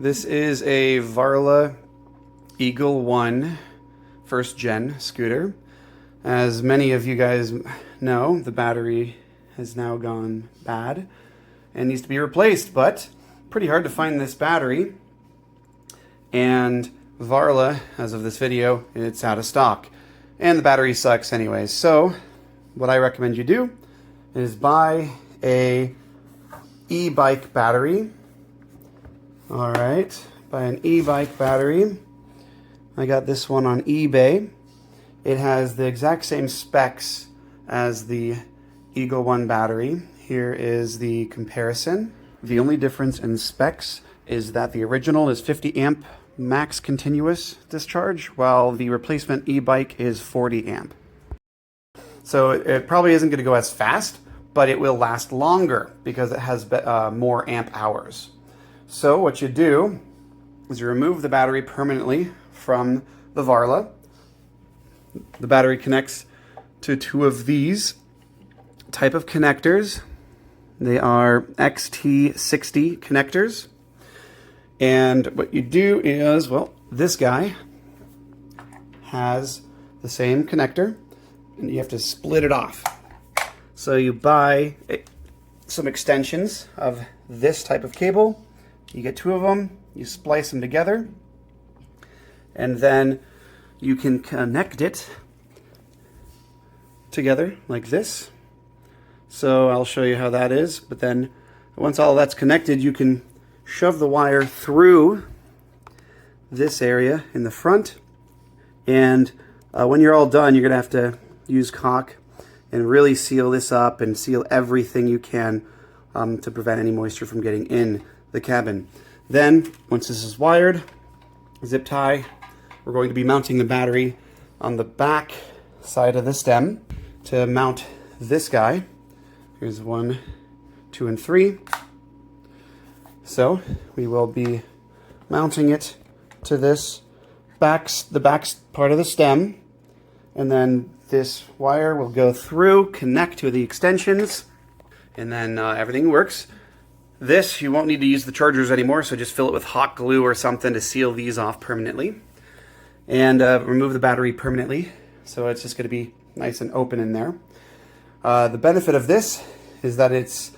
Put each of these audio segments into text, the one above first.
This is a Varla Eagle One first gen scooter. As many of you guys know, the battery has now gone bad and needs to be replaced, but pretty hard to find this battery. And Varla, as of this video, it's out of stock. And the battery sucks anyways. So what I recommend you do is buy a e-bike battery. All right, buy an e-bike battery. I got this one on eBay. It has the exact same specs as the Eagle One battery. Here is the comparison. The only difference in specs is that the original is 50 amp max continuous discharge, while the replacement e-bike is 40 amp. So it probably isn't going to go as fast, but it will last longer because it has more amp hours. So what you do is you remove the battery permanently from the Varla. The battery connects to two of these type of connectors. They are XT60 connectors. And what you do is, well, this guy has the same connector, and you have to split it off. So you buy some extensions of this type of cable. You get two of them, you splice them together, and then you can connect it together like this. So I'll show you how that is, but then once all that's connected, you can shove the wire through this area in the front, and when you're all done, you're gonna have to use caulk and really seal this up and seal everything you can to prevent any moisture from getting in the cabin. Then, once this is wired, zip tie, we're going to be mounting the battery on the back side of the stem to mount this guy. Here's 1, 2, and 3. So we will be mounting it to this the back part of the stem, and then this wire will go through, connect to the extensions, and then everything works. This, you won't need to use the chargers anymore, so just fill it with hot glue or something to seal these off permanently. And remove the battery permanently, so it's just going to be nice and open in there. The benefit of this is that it's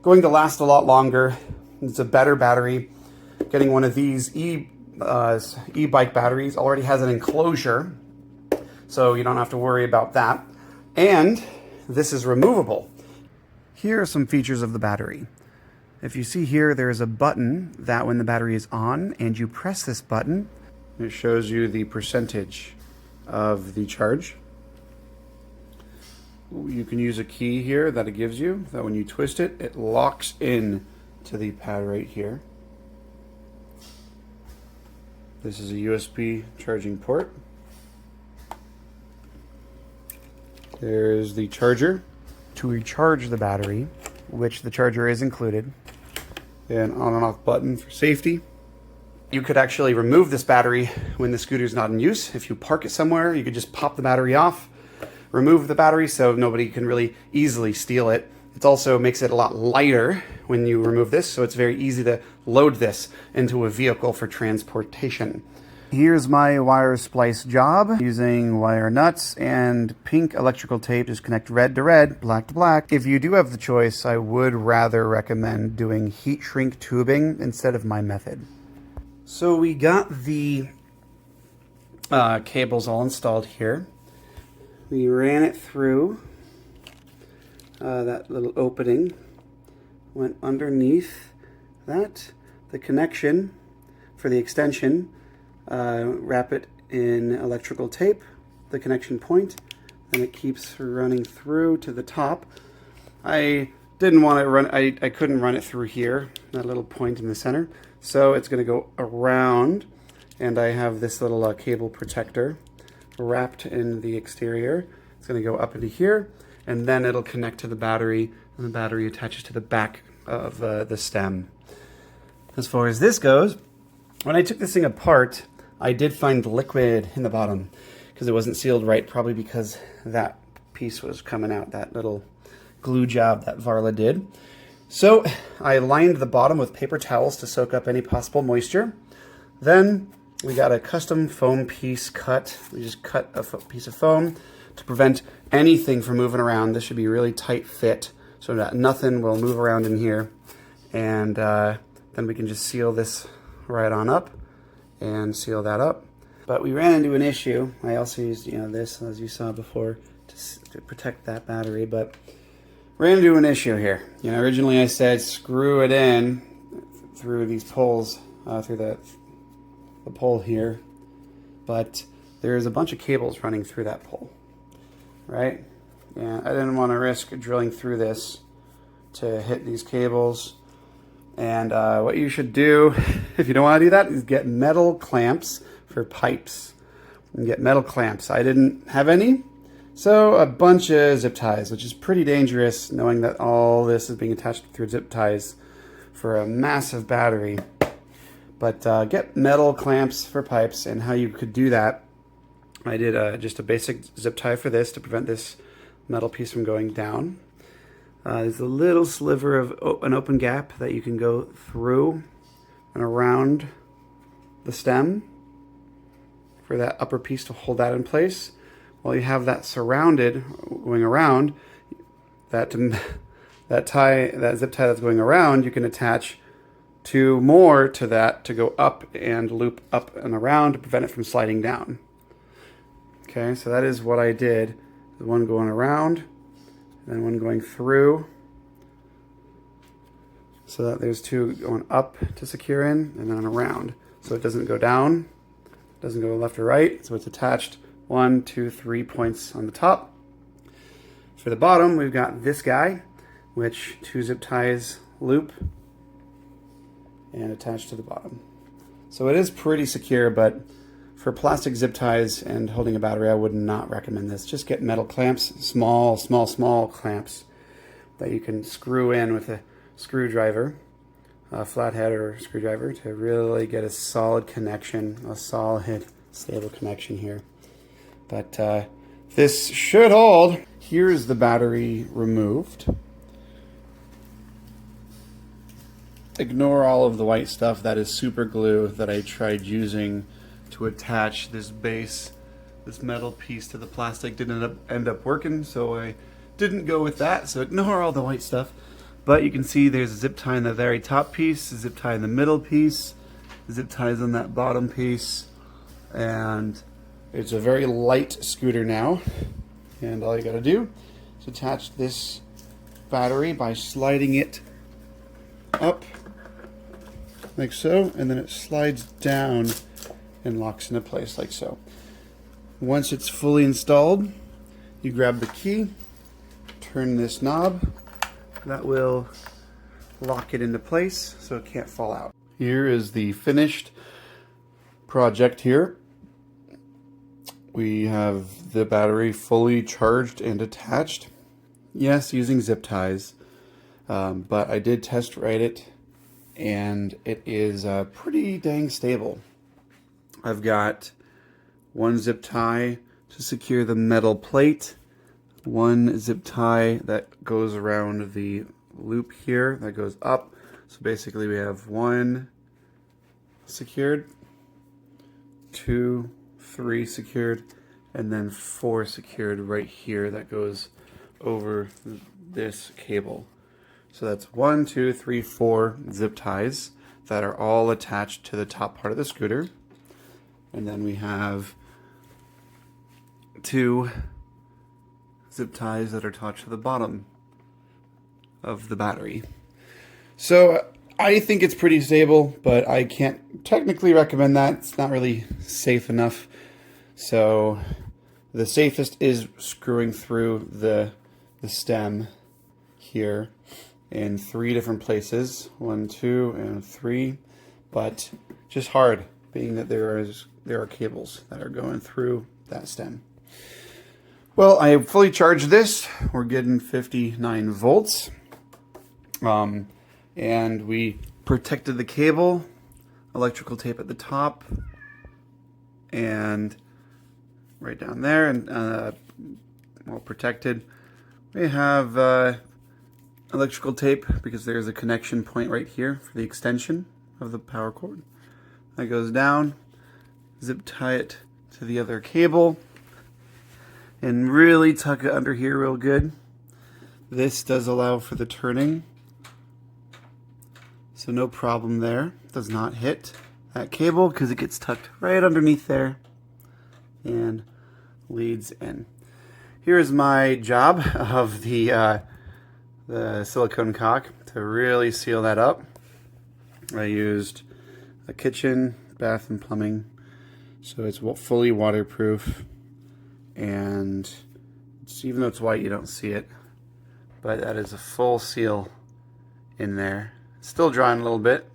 going to last a lot longer. It's a better battery. Getting one of these e-bike batteries already has an enclosure, so you don't have to worry about that. And this is removable. Here are some features of the battery. If you see here, there's a button that when the battery is on and you press this button, it shows you the percentage of the charge. You can use a key here that it gives you, that when you twist it, it locks in to the pad right here. This is a USB charging port. There's the charger to recharge the battery, which the charger is included. An on and off button for safety. You could actually remove this battery when the scooter is not in use. If you park it somewhere, you could just pop the battery off, remove the battery so nobody can really easily steal it. It also makes it a lot lighter when you remove this, so it's very easy to load this into a vehicle for transportation. Here's my wire splice job using wire nuts and pink electrical tape. Just connect red to red, black to black. If you do have the choice, I would rather recommend doing heat shrink tubing instead of my method. So we got the cables all installed here. We ran it through that little opening, went underneath that, the connection for the extension. Wrap it in electrical tape, the connection point, and it keeps running through to the top. I didn't want to run, I couldn't run it through here, that little point in the center, so it's going to go around, and I have this little cable protector wrapped in the exterior. It's going to go up into here, and then it'll connect to the battery, and the battery attaches to the back of the stem. As far as this goes, when I took this thing apart, I did find liquid in the bottom because it wasn't sealed right, probably because that piece was coming out, that little glue job that Varla did. So I lined the bottom with paper towels to soak up any possible moisture. Then we got a custom foam piece cut. We just cut a piece of foam to prevent anything from moving around. This should be a really tight fit so that nothing will move around in here. And then we can just seal this right on up and seal that up. But we ran into an issue. I also used, this, as you saw before, to protect that battery, but ran into an issue here. Originally I said screw it in through these poles, through the pole here, but there's a bunch of cables running through that pole, right? And I didn't want to risk drilling through this to hit these cables. And what you should do, if you don't want to do that, is get metal clamps for pipes. And get metal clamps. I didn't have any, so a bunch of zip ties, which is pretty dangerous, knowing that all this is being attached through zip ties for a massive battery. But get metal clamps for pipes, and how you could do that, I did just a basic zip tie for this to prevent this metal piece from going down. There's a little sliver of an open gap that you can go through and around the stem for that upper piece to hold that in place. While you have that surrounded, going around, that zip tie that's going around, you can attach two more to that to go up and loop up and around to prevent it from sliding down. Okay, so that is what I did. The one going around, and one going through, so that there's two going up to secure in, and then around. So it doesn't go down, doesn't go left or right, so it's attached 1, 2, 3 points on the top. For the bottom, we've got this guy, which 2 zip ties loop and attached to the bottom. So it is pretty secure, but for plastic zip ties and holding a battery, I would not recommend this. Just get metal clamps, small clamps that you can screw in with a screwdriver, a flathead or screwdriver, to really get a solid connection, a solid, stable connection here. But this should hold. Here's the battery removed. Ignore all of the white stuff. That is super glue that I tried using to attach this base, this metal piece to the plastic. Didn't end up working, so I didn't go with that. So ignore all the white stuff. But you can see there's a zip tie in the very top piece, a zip tie in the middle piece, zip ties on that bottom piece, and it's a very light scooter now. And all you gotta do is attach this battery by sliding it up like so, and then it slides down and locks into place like so. Once it's fully installed, you grab the key, turn this knob, that will lock it into place so it can't fall out. Here is the finished project here. We have the battery fully charged and attached. Yes, using zip ties, but I did test ride it, and it is pretty dang stable. I've got one zip tie to secure the metal plate, one zip tie that goes around the loop here that goes up. So basically we have 1 secured, 2, 3 secured, and then 4 secured right here that goes over this cable. So that's 1, 2, 3, 4 zip ties that are all attached to the top part of the scooter. And then we have 2 zip ties that are attached to the bottom of the battery. So I think it's pretty stable, but I can't technically recommend that. It's not really safe enough. So the safest is screwing through the stem here in 3 different places, 1, 2, and 3, but just hard, being that there are cables that are going through that stem. Well, I fully charged this. We're getting 59 volts. And we protected the cable, electrical tape at the top, and right down there, and well protected. We have electrical tape because there's a connection point right here for the extension of the power cord. That goes down, zip tie it to the other cable, and really tuck it under here real good. This does allow for the turning, so no problem there. Does not hit that cable because it gets tucked right underneath there and leads in. Here's my job of the silicone caulk to really seal that up. I used a kitchen, bath, and plumbing, so it's fully waterproof, and even though it's white you don't see it, but that is a full seal in there. It's still drying a little bit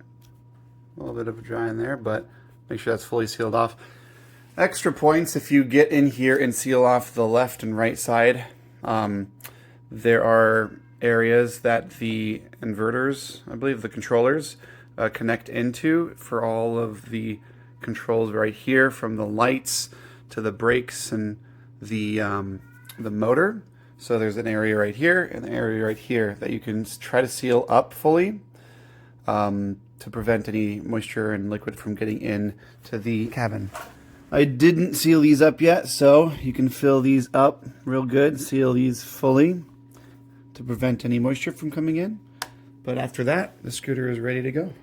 of a dry in there, but make sure that's fully sealed off. Extra points if you get in here and seal off the left and right side. There are areas that the inverters, I believe the controllers, connect into for all of the controls right here, from the lights to the brakes and the motor. So there's an area right here and an area right here that you can try to seal up fully to prevent any moisture and liquid from getting in to the cabin. I didn't seal these up yet, so you can fill these up real good, seal these fully to prevent any moisture from coming in. But after that, the scooter is ready to go.